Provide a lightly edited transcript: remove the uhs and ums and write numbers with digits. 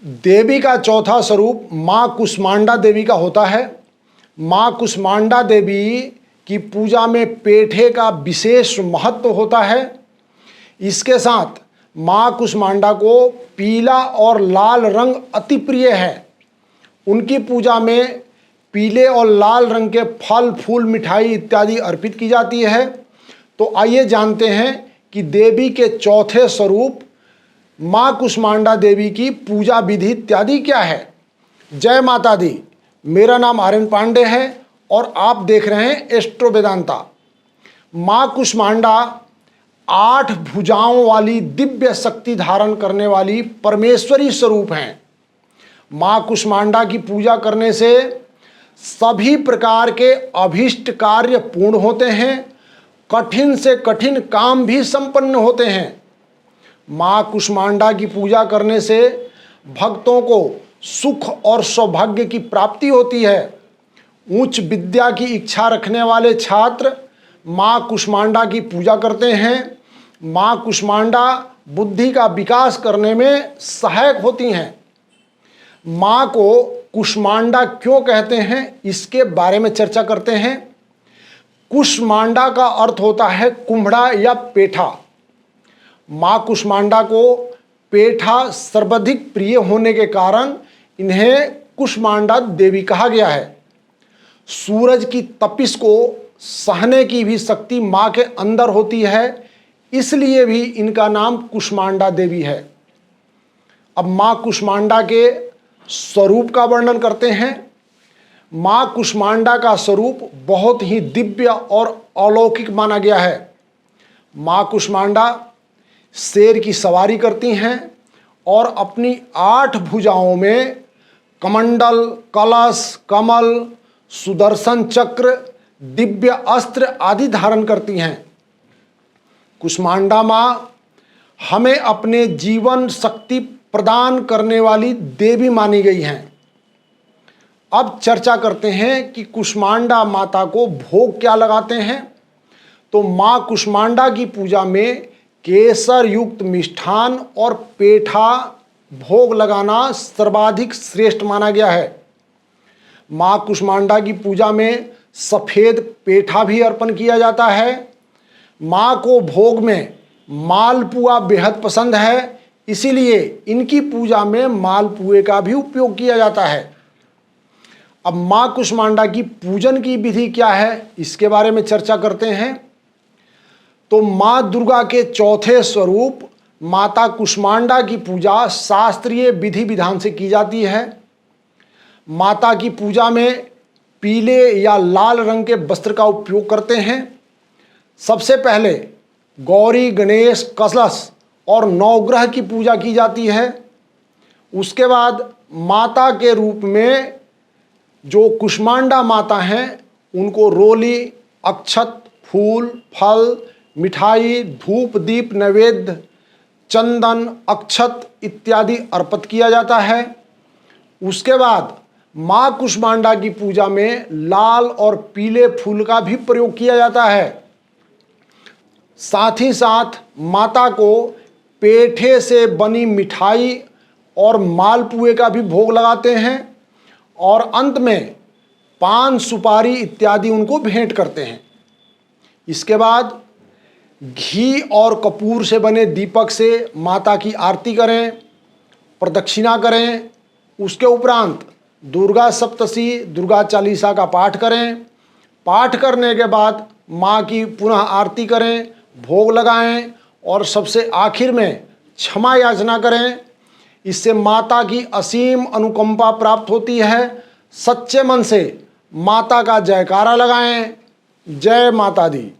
देवी का चौथा स्वरूप माँ कुष्मांडा देवी का होता है। माँ कुष्मांडा देवी की पूजा में पेठे का विशेष महत्व होता है। इसके साथ माँ कुष्मांडा को पीला और लाल रंग अति प्रिय है। उनकी पूजा में पीले और लाल रंग के फल, फूल, मिठाई इत्यादि अर्पित की जाती है। तो आइए जानते हैं कि देवी के चौथे स्वरूप माँ कुष्मांडा देवी की पूजा विधि इत्यादि क्या है। जय माता दी। मेरा नाम आर्यन पांडे है और आप देख रहे हैं एस्ट्रो वेदांता। माँ कुष्मांडा 8 भुजाओं वाली दिव्य शक्ति धारण करने वाली परमेश्वरी स्वरूप हैं। माँ कुष्मांडा की पूजा करने से सभी प्रकार के अभीष्ट कार्य पूर्ण होते हैं, कठिन से कठिन काम भी संपन्न होते हैं। माँ कुष्मांडा की पूजा करने से भक्तों को सुख और सौभाग्य की प्राप्ति होती है। उच्च विद्या की इच्छा रखने वाले छात्र माँ कुष्मांडा की पूजा करते हैं। माँ कुष्मांडा बुद्धि का विकास करने में सहायक होती हैं। माँ को कुष्मांडा क्यों कहते हैं, इसके बारे में चर्चा करते हैं। कुष्मांडा का अर्थ होता है कुम्हड़ा या पेठा। माँ कुष्मांडा को पेठा सर्वाधिक प्रिय होने के कारण इन्हें कुष्मांडा देवी कहा गया है। सूरज की तपिश को सहने की भी शक्ति माँ के अंदर होती है, इसलिए भी इनका नाम कुष्मांडा देवी है। अब माँ कुष्मांडा के स्वरूप का वर्णन करते हैं। माँ कुष्मांडा का स्वरूप बहुत ही दिव्य और अलौकिक माना गया है। माँ कुष्मांडा शेर की सवारी करती हैं और अपनी 8 भुजाओं में कमंडल, कलश, कमल, सुदर्शन चक्र, दिव्य अस्त्र आदि धारण करती हैं। कुष्मांडा माँ हमें अपने जीवन शक्ति प्रदान करने वाली देवी मानी गई हैं। अब चर्चा करते हैं कि कुष्मांडा माता को भोग क्या लगाते हैं। तो माँ कुष्मांडा की पूजा में केसर युक्त मिष्ठान और पेठा भोग लगाना सर्वाधिक श्रेष्ठ माना गया है। माँ कुष्मांडा की पूजा में सफ़ेद पेठा भी अर्पण किया जाता है। माँ को भोग में मालपुआ बेहद पसंद है, इसीलिए इनकी पूजा में मालपुए का भी उपयोग किया जाता है। अब माँ कुष्मांडा की पूजन की विधि क्या है, इसके बारे में चर्चा करते हैं। तो माँ दुर्गा के चौथे स्वरूप माता कुष्मांडा की पूजा शास्त्रीय विधि विधान से की जाती है। माता की पूजा में पीले या लाल रंग के वस्त्र का उपयोग करते हैं। सबसे पहले गौरी, गणेश, कलश और नवग्रह की पूजा की जाती है। उसके बाद माता के रूप में जो कुष्मांडा माता हैं उनको रोली, अक्षत, फूल, फल, मिठाई, धूप, दीप, नैवेद्य, चंदन, अक्षत इत्यादि अर्पित किया जाता है। उसके बाद माँ कुष्मांडा की पूजा में लाल और पीले फूल का भी प्रयोग किया जाता है। साथ ही साथ माता को पेठे से बनी मिठाई और मालपुए का भी भोग लगाते हैं और अंत में पान, सुपारी इत्यादि उनको भेंट करते हैं। इसके बाद घी और कपूर से बने दीपक से माता की आरती करें, प्रदक्षिणा करें। उसके उपरांत दुर्गा सप्तशती, दुर्गा चालीसा का पाठ करें। पाठ करने के बाद माँ की पुनः आरती करें, भोग लगाएं और सबसे आखिर में क्षमा याचना करें। इससे माता की असीम अनुकंपा प्राप्त होती है। सच्चे मन से माता का जयकारा लगाएं। जय माता दी।